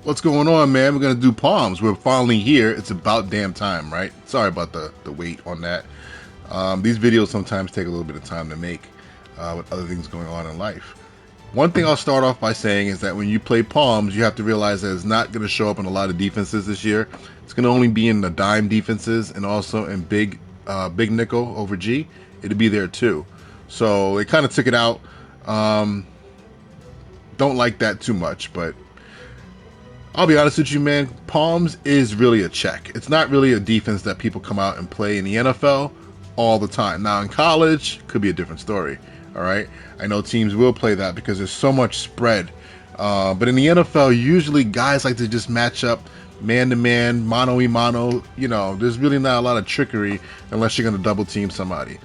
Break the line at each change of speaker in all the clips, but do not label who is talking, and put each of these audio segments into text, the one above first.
What's going on, man? We're gonna do palms. We're finally here. It's about damn time, right? Sorry about the wait on that. These videos sometimes take a little bit of time to make with other things going on in life. One thing I'll start off by saying is that when you play palms, you have to realize that it's not going to show up in a lot of defenses this year. It's going to only be in the dime defenses and also in big nickel over G. It'll be there too. So they kind of took it out. Don't like that too much, but I'll be honest with you, man. Palms is really a check. It's not really a defense that people come out and play in the NFL all the time. Now in college, could be a different story. All right, I know teams will play that because there's so much spread. But in the NFL, usually guys like to just match up man-to-man, mano-y-mano. You know, there's really not a lot of trickery unless you're going to double team somebody.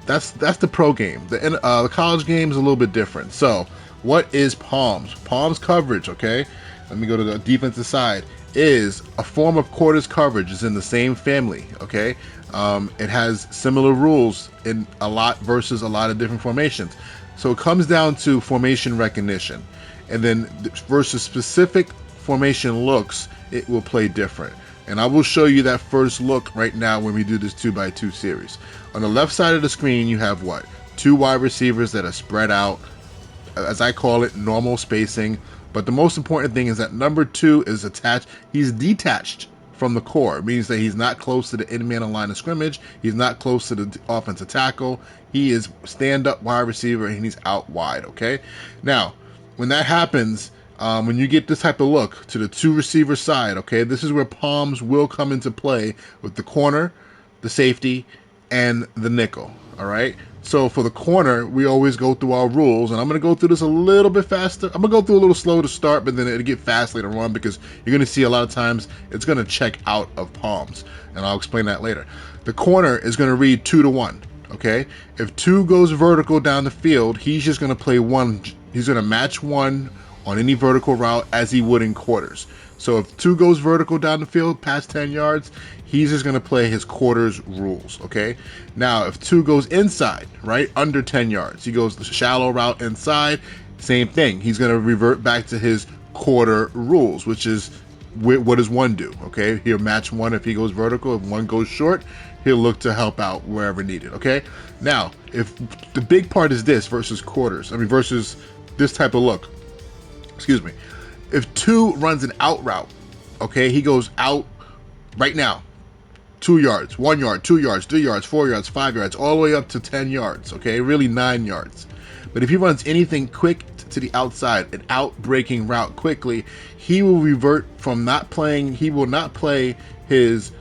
That's the pro game. The college game is a little bit different. So what is palms? Palms coverage, okay? Let me go to the defensive side, is a form of quarters coverage. It's in the same family, okay? It has similar rules in a lot versus a lot of different formations. So it comes down to formation recognition. And then versus specific formation looks, it will play different. And I will show you that first look right now when we do this 2x2 series. On the left side of the screen, you have what? Two wide receivers that are spread out, as I call it, normal spacing. But the most important thing is that number 2 is attached. He's detached from the core. It means that he's not close to the end man on line of scrimmage. He's not close to the offensive tackle. He is stand-up wide receiver, and he's out wide, okay? Now, when that happens, when you get this type of look to the 2 receiver side, okay, this is where palms will come into play with the corner, the safety, and the nickel, all right? So for the corner, we always go through our rules, and I'm going to go through this a little bit faster. I'm going to go through a little slow to start, but then it'll get fast later on because you're going to see a lot of times it's going to check out of palms, and I'll explain that later. The corner is going to read 2 to 1, okay? If 2 goes vertical down the field, he's just going to play 1. He's going to match 1 on any vertical route as he would in quarters. So if 2 goes vertical down the field past 10 yards, he's just going to play his quarters rules, okay? Now, if 2 goes inside, right, under 10 yards, he goes the shallow route inside, same thing. He's going to revert back to his quarter rules, which is what does 1 do, okay? He'll match 1 if he goes vertical. If 1 goes short, he'll look to help out wherever needed, okay? Now, if the big part is this versus quarters, versus this type of look, excuse me. If 2 runs an out route, okay, he goes out right now, 2 yards, 1 yard, 2 yards, 3 yards, 4 yards, 5 yards, all the way up to 10 yards, okay, really 9 yards. But if he runs anything quick to the outside, an out-breaking route quickly, he will revert from not playing, he will not play his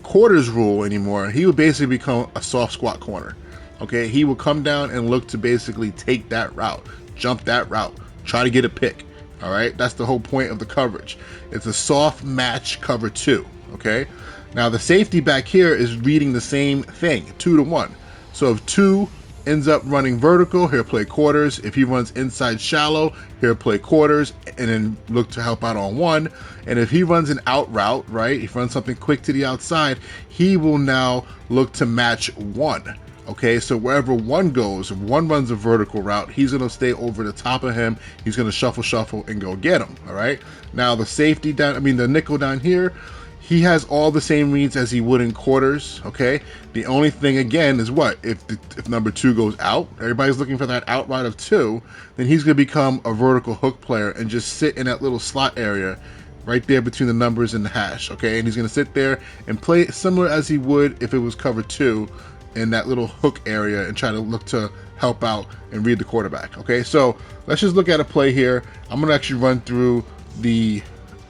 quarters rule anymore. He will basically become a soft squat corner, okay? He will come down and look to basically take that route, jump that route, try to get a pick. All right, that's the whole point of the coverage. It's a soft match cover 2, okay? Now the safety back here is reading the same thing, 2 to 1. So if 2 ends up running vertical, he'll play quarters. If he runs inside shallow, he'll play quarters and then look to help out on 1. And if he runs an out route, right, if he runs something quick to the outside, he will now look to match 1. Okay, so wherever 1 goes, if 1 runs a vertical route, he's going to stay over the top of him. He's going to shuffle, and go get him, all right? Now, the safety down, the nickel down here, he has all the same reads as he would in quarters, okay? The only thing, again, is what? If number 2 goes out, everybody's looking for that out route of 2, then he's going to become a vertical hook player and just sit in that little slot area right there between the numbers and the hash, okay? And he's going to sit there and play similar as he would if it was cover 2, in that little hook area and try to look to help out and read the quarterback. Okay, so let's just look at a play here. I'm gonna actually run through the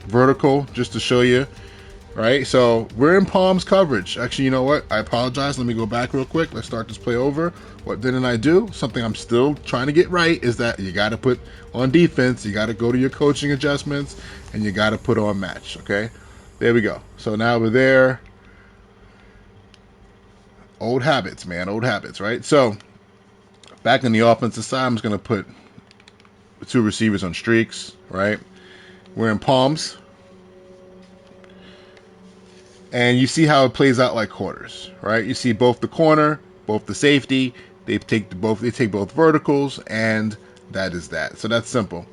vertical just to show you. Right, so we're in palms coverage. Actually, you know what? I apologize. Let me go back real quick. Let's start this play over. What didn't I do? Something I'm still trying to get right is that you got to put on defense. You got to go to your coaching adjustments and you got to put on match. Okay, there we go. So now we're there. Old habits, man. Old habits, right? So back on the offensive side, I'm just going to put 2 receivers on streaks, right? We're in palms. And you see how it plays out like quarters, right? You see both the corner, both the safety, they take both verticals, and that is that. So that's simple.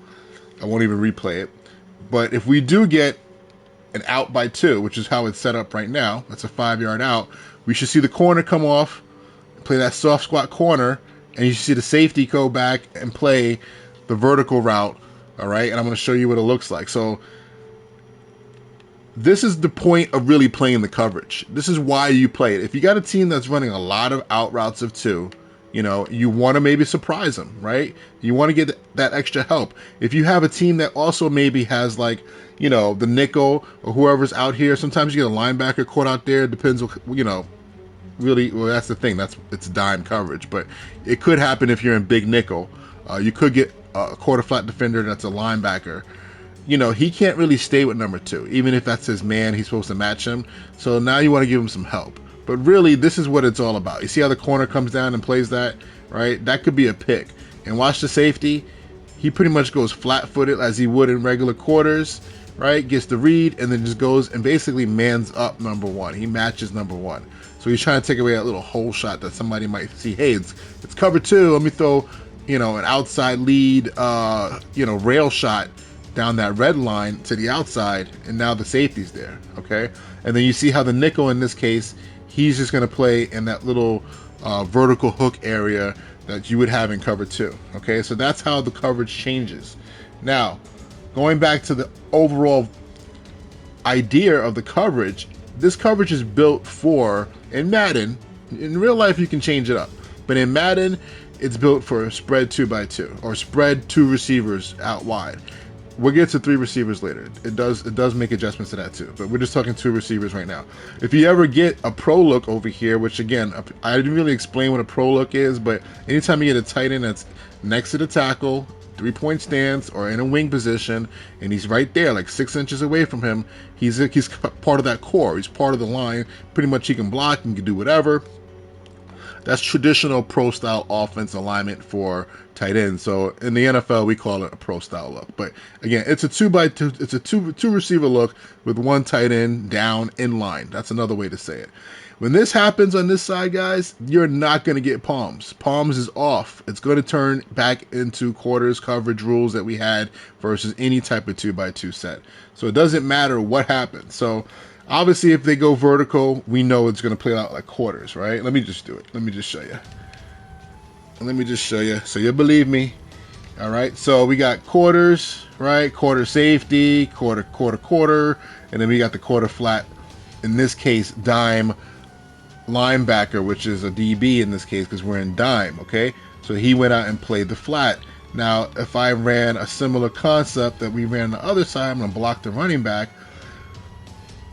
I won't even replay it. But if we do get an out by 2, which is how it's set up right now, that's a 5-yard out, we should see the corner come off, play that soft squat corner, and you see the safety go back and play the vertical route. All right, and I'm going to show you what it looks like. So this is the point of really playing the coverage. This is why you play it. If you got a team that's running a lot of out routes of 2, you know, you want to maybe surprise them, right? You want to get that extra help. If you have a team that also maybe has, like, you know, the nickel or whoever's out here, sometimes you get a linebacker caught out there. It depends, you know, really, well, that's the thing. It's dime coverage, but it could happen if you're in big nickel. You could get a quarter flat defender that's a linebacker. You know, he can't really stay with number 2, even if that's his man. He's supposed to match him. So now you want to give him some help. But really, this is what it's all about. You see how the corner comes down and plays that, right? That could be a pick. And watch the safety. He pretty much goes flat-footed as he would in regular quarters, right? Gets the read and then just goes and basically mans up number 1. He matches number 1. So he's trying to take away that little hole shot that somebody might see. Hey, it's cover 2. Let me throw, you know, an outside lead, you know, rail shot down that red line to the outside, and now the safety's there, okay? And then you see how the nickel in this case, he's just going to play in that little vertical hook area that you would have in cover 2, okay? So that's how the coverage changes. Now, going back to the overall idea of the coverage, this coverage is built for, in Madden, in real life you can change it up, but in Madden, it's built for spread 2x2, or spread 2 receivers out wide. We'll get to 3 receivers later. It does make adjustments to that too, but we're just talking 2 receivers right now. If you ever get a pro look over here, which again, I didn't really explain what a pro look is, but anytime you get a tight end that's next to the tackle, 3-point stance, or in a wing position, and he's right there, like 6 inches away from him, he's part of that core. He's part of the line. Pretty much he can block, he can do whatever. That's traditional pro-style offense alignment for tight ends. So in the NFL, we call it a pro-style look. But again, it's a 2x2. It's a two receiver look with 1 tight end down in line. That's another way to say it. When this happens on this side, guys, you're not going to get palms. Palms is off. It's going to turn back into quarters coverage rules that we had versus any type of 2x2 set. So it doesn't matter what happens. So obviously, if they go vertical, we know it's going to play out like quarters, right? Let me just do it. Let me just show you. Let me just show you so you believe me. All right, so we got quarters, right? Quarter safety, quarter, and then we got the quarter flat, in this case, dime linebacker, which is a DB in this case because we're in dime, okay? So he went out and played the flat. Now, if I ran a similar concept that we ran on the other side, I'm going to block the running back.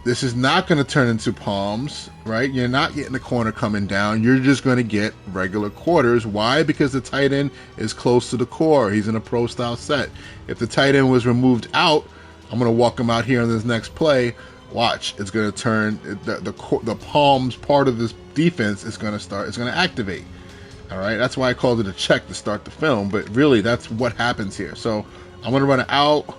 This is not going to turn into palms, right? You're not getting the corner coming down. You're just going to get regular quarters. Why? Because the tight end is close to the core. He's in a pro-style set. If the tight end was removed out, I'm going to walk him out here in this next play. Watch. It's going to turn, the palms part of this defense is going to start, it's going to activate. All right? That's why I called it a check to start the film, but really that's what happens here. So I'm going to run it out,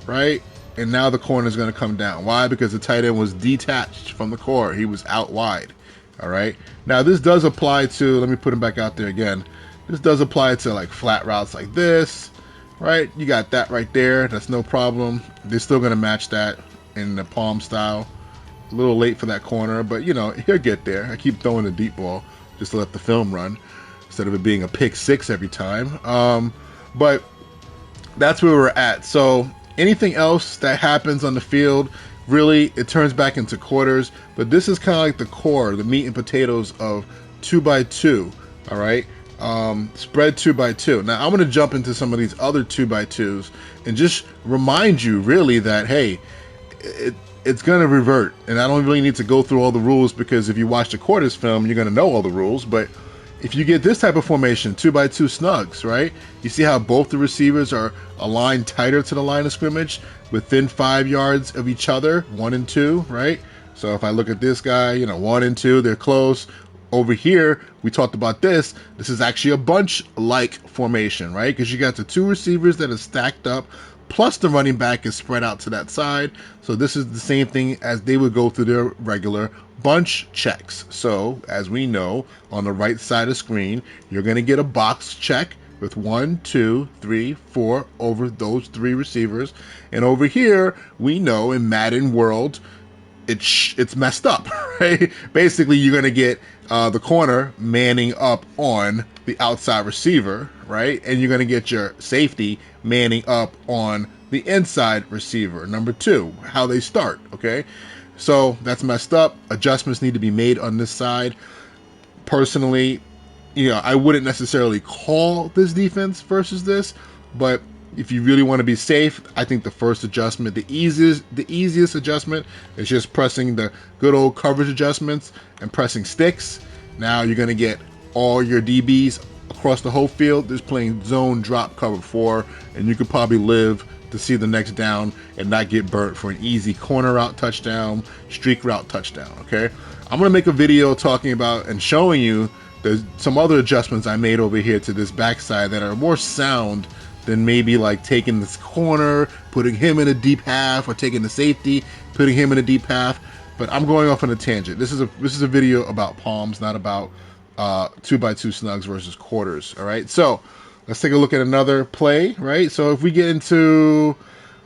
right? And now the corner is going to come down. Why? Because the tight end was detached from the core. He was out wide. All right. Now this does apply to, let me put him back out there again. This does apply to like flat routes like this, right? You got that right there. That's no problem. They're still going to match that in the palm style. A little late for that corner, but you know, he'll get there. I keep throwing the deep ball just to let the film run instead of it being a pick 6 every time. But that's where we're at. So anything else that happens on the field, really, it turns back into quarters. But this is kind of like the core, the meat and potatoes of 2x2. All right, spread 2x2. Now I'm going to jump into some of these other 2x2s and just remind you, really, that hey, it's going to revert. And I don't really need to go through all the rules because if you watch the quarters film, you're going to know all the rules. But if you get this type of formation, 2x2 snugs, right? You see how both the receivers are aligned tighter to the line of scrimmage within 5 yards of each other, 1 and 2, right? So if I look at this guy, you know, 1 and 2, they're close. Over here, we talked about this. This is actually a bunch-like formation, right? Because you got the 2 receivers that are stacked up, plus the running back is spread out to that side. So this is the same thing as they would go through their regular bunch checks. So as we know, on the right side of the screen, you're going to get a box check with 1, 2, 3, 4 over those 3 receivers. And over here, we know in Madden world, it's messed up, right? Basically, you're going to get the corner manning up on the outside receiver, right? And you're going to get your safety manning up on the inside receiver. Number 2, how they start, okay? So that's messed up. Adjustments need to be made on this side. Personally, I wouldn't necessarily call this defense versus this, but if you really want to be safe, I think the first adjustment, the easiest adjustment is just pressing the good old coverage adjustments and pressing sticks. Now you're going to get all your DBs across the whole field. Just playing zone drop cover 4, and you could probably live to see the next down and not get burnt for an easy corner route touchdown, streak route touchdown, okay? I'm going to make a video talking about and showing you there's some other adjustments I made over here to this backside that are more sound than maybe like taking this corner, putting him in a deep half, or taking the safety, putting him in a deep half. But I'm going off on a tangent. This is a video about palms, not about 2x2 snugs versus quarters. All right, so let's take a look at another play. Right, so if we get into,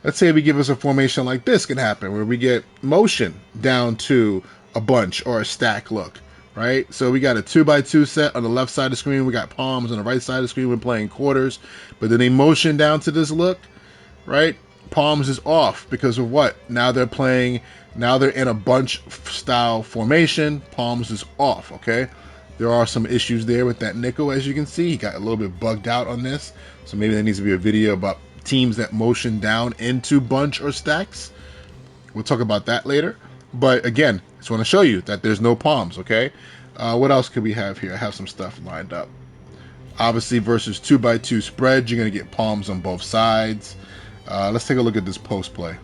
let's say we give us a formation like this can happen, where we get motion down to a bunch or a stack look. Right, so we got a 2x2 set on the left side of the screen. We got palms on the right side of the screen. We're playing quarters, but then they motion down to this look, right? Palms is off because of what? Now they're in a bunch style formation. Palms is off, okay? There are some issues there with that nickel, as you can see. He got a little bit bugged out on this, so maybe there needs to be a video about teams that motion down into bunch or stacks. We'll talk about that later. But again, just want to show you that there's no palms, okay? What else could we have here? I have some stuff lined up. Obviously, versus 2x2 spread, you're going to get palms on both sides. Let's take a look at this post play.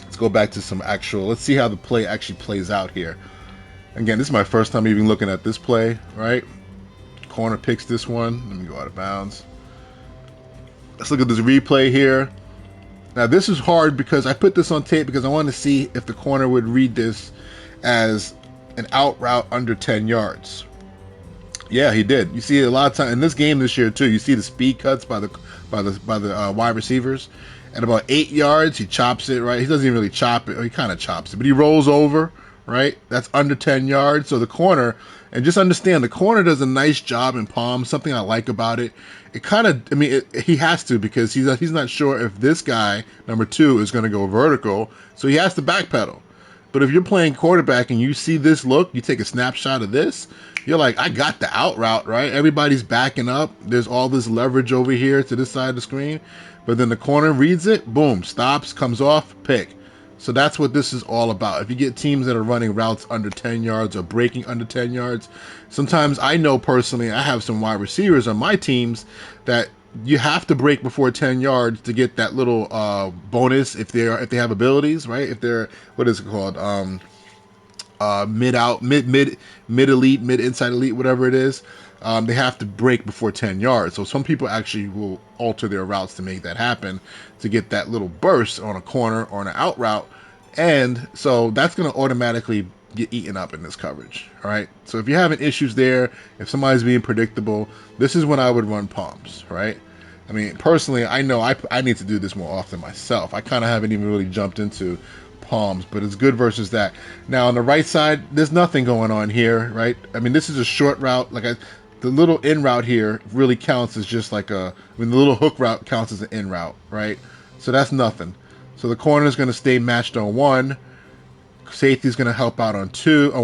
Let's go back to some actual, let's see how the play actually plays out here. Again, this is my first time even looking at this play, right? Corner picks this one. Let me go out of bounds. Let's look at this replay here. Now, this is hard because I put this on tape because I want to see if the corner would read this as an out route under 10 yards. Yeah, he did. You see a lot of time in this game this year too. You see the speed cuts by the wide receivers. At about 8 yards, he chops it, right? He doesn't even really chop it, or he kind of chops it, but he rolls over, right? That's under 10 yards. So the corner, and just understand, the corner does a nice job in palms. Something I like about it. It kind of, I mean, he has to, because he's not sure if this guy, number 2, is going to go vertical. So he has to backpedal. But if you're playing quarterback and you see this look, you take a snapshot of this, you're like, I got the out route, right? Everybody's backing up. There's all this leverage over here to this side of the screen. But then the corner reads it, boom, stops, comes off, pick. So that's what this is all about. If you get teams that are running routes under 10 yards or breaking under 10 yards, sometimes I know personally, I have some wide receivers on my teams that you have to break before 10 yards to get that little bonus if they have abilities, right? If they're, what is it called? Mid elite, mid inside elite, whatever it is. They have to break before 10 yards. So some people actually will alter their routes to make that happen, to get that little burst on a corner or an out route. And so that's going to automatically get eaten up in this coverage. All right. So if you're having issues there, if somebody's being predictable, this is when I would run palms, right? I mean, personally, I know I need to do this more often myself. I kind of haven't even really jumped into palms, but it's good versus that. Now on the right side, there's nothing going on here, right? I mean, this is a short route. The little in route here really counts as just like the little hook route counts as an in route, right? So that's nothing. So the corner is going to stay matched on 1. Safety is going to help out on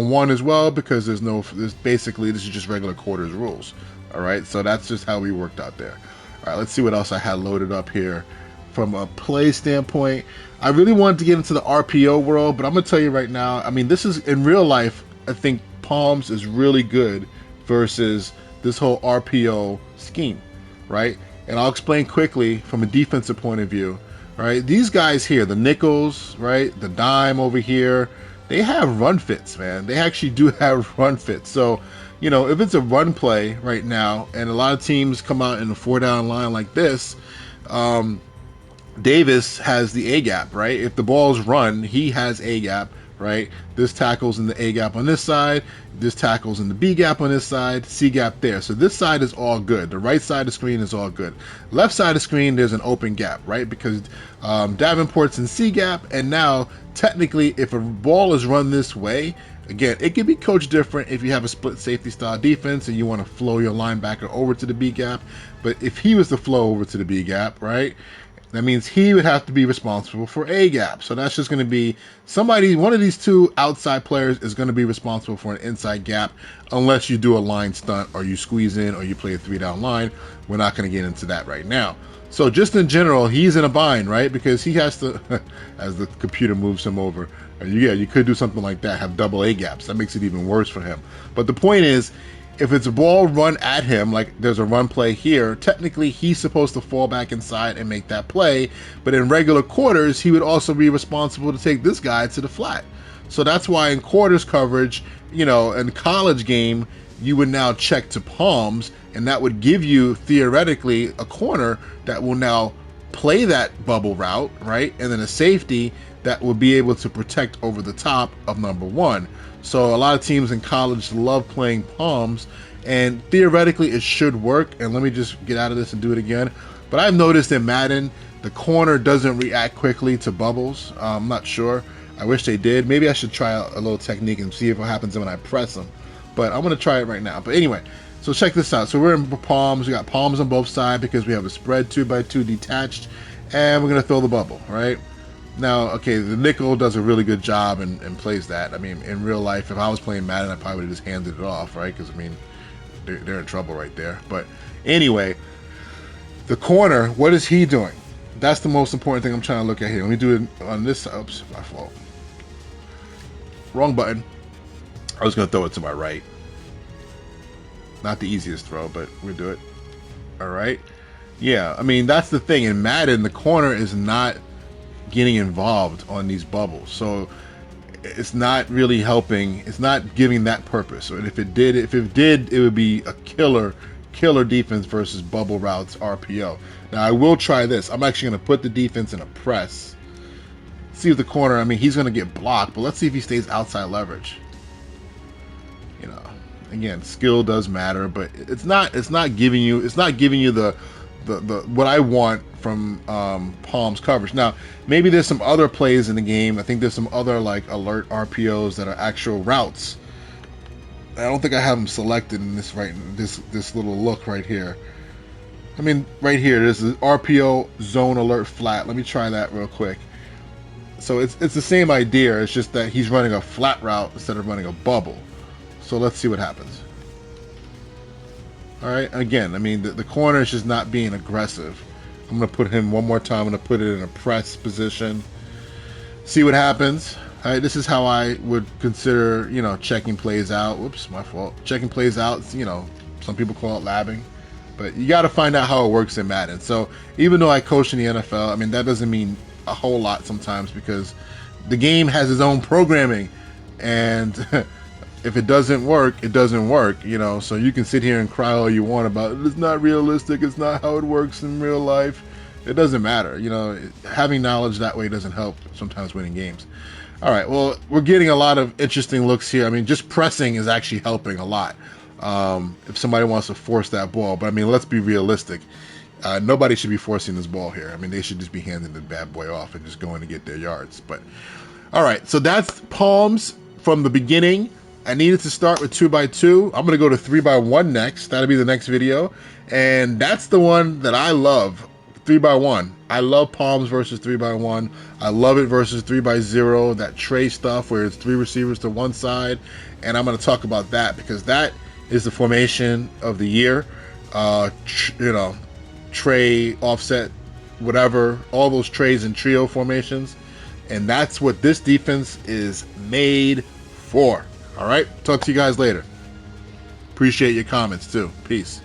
1 as well, because this is just regular quarters rules. All right, so that's just how we worked out there. All right, let's see what else I had loaded up here from a play standpoint. I really wanted to get into the RPO world, but I'm going to tell you right now, I mean, this is in real life, I think palms is really good versus this whole RPO scheme, right? And I'll explain quickly from a defensive point of view, right? These guys here, the nickels, right? The dime over here, they have run fits, man. They actually do have run fits. So, if it's a run play right now, and a lot of teams come out in a 4-down line like this, Davis has the A gap, right? If the ball's run, he has A gap. right? This tackle's in the A gap on this side, this tackle's in the B gap on this side, C gap there. So this side is all good. The right side of the screen is all good. Left side of the screen, there's an open gap, right? Because Davenport's in C gap, and now technically if a ball is run this way, again, it can be coached different if you have a split safety style defense and you want to flow your linebacker over to the B gap. But if he was to flow over to the B gap, right, that means he would have to be responsible for A gap. So that's just going to be somebody, one of these two outside players is going to be responsible for an inside gap unless you do a line stunt or you squeeze in or you play a 3-down line. We're not going to get into that right now. So just in general, he's in a bind, right? Because he has to, as the computer moves him over, yeah, you could do something like that, have double A gaps. That makes it even worse for him. But the point is, if it's a ball run at him, like there's a run play here, technically he's supposed to fall back inside and make that play. But in regular quarters, he would also be responsible to take this guy to the flat. So that's why in quarters coverage, you know, in college game, you would now check to palms, and that would give you theoretically a corner that will now play that bubble route, right? And then a safety that will be able to protect over the top of number one. So a lot of teams in college love playing palms, and theoretically it should work. And let me just get out of this and do it again. But I've noticed in Madden, the corner doesn't react quickly to bubbles. I'm not sure. I wish they did. Maybe I should try a little technique and see if what happens when I press them. But I'm going to try it right now. But anyway, so check this out. So we're in palms. We got palms on both sides because we have a spread 2x2 detached. And we're going to throw the bubble, right? Now, okay, the nickel does a really good job and plays that. I mean, in real life, if I was playing Madden, I probably would have just handed it off, right? Because, I mean, they're in trouble right there. But anyway, the corner, what is he doing? That's the most important thing I'm trying to look at here. Let me do it on this. Oops, my fault. Wrong button. I was going to throw it to my right. Not the easiest throw, but we'll do it. All right. Yeah, I mean, that's the thing. In Madden, the corner is not getting involved on these bubbles, so it's not really helping. It's not giving that purpose. So if it did, it would be a killer defense versus bubble routes RPO. Now I will try this. I'm actually going to put the defense in a press. See if the corner. I mean, he's going to get blocked, but let's see if he stays outside leverage. You know, again, skill does matter, but it's not giving you the what I want from Palm's coverage. Now, maybe there's some other plays in the game. I think there's some other like alert RPOs that are actual routes. I don't think I have them selected in this this little look right here. I mean, right here, there's the RPO zone alert flat. Let me try that real quick. So it's the same idea. It's just that he's running a flat route instead of running a bubble. So let's see what happens. All right, again, I mean, the corner is just not being aggressive. I'm going to put him one more time. I'm going to put it in a press position. See what happens. All right, this is how I would consider, you know, checking plays out. Whoops, my fault. Checking plays out, you know, some people call it labbing. But you got to find out how it works in Madden. So even though I coach in the NFL, I mean, that doesn't mean a whole lot sometimes because the game has its own programming. And if it doesn't work, it doesn't work, you know. So you can sit here and cry all you want about it. It's not realistic. It's not how it works in real life. It doesn't matter. You know, having knowledge that way doesn't help sometimes winning games. All right, well, we're getting a lot of interesting looks here. I mean, just pressing is actually helping a lot if somebody wants to force that ball. But, I mean, let's be realistic. Nobody should be forcing this ball here. I mean, they should just be handing the bad boy off and just going to get their yards. But, all right, so that's Palms from the beginning. I needed to start with 2x2. I'm going to go to 3x1 next. That'll be the next video. And that's the one that I love, 3x1. I love Palms versus 3x1. I love it versus 3x0, that tray stuff where it's 3 receivers to one side. And I'm going to talk about that because that is the formation of the year. You know, tray, offset, whatever, all those trays and trio formations. And that's what this defense is made for. All right, talk to you guys later. Appreciate your comments too. Peace.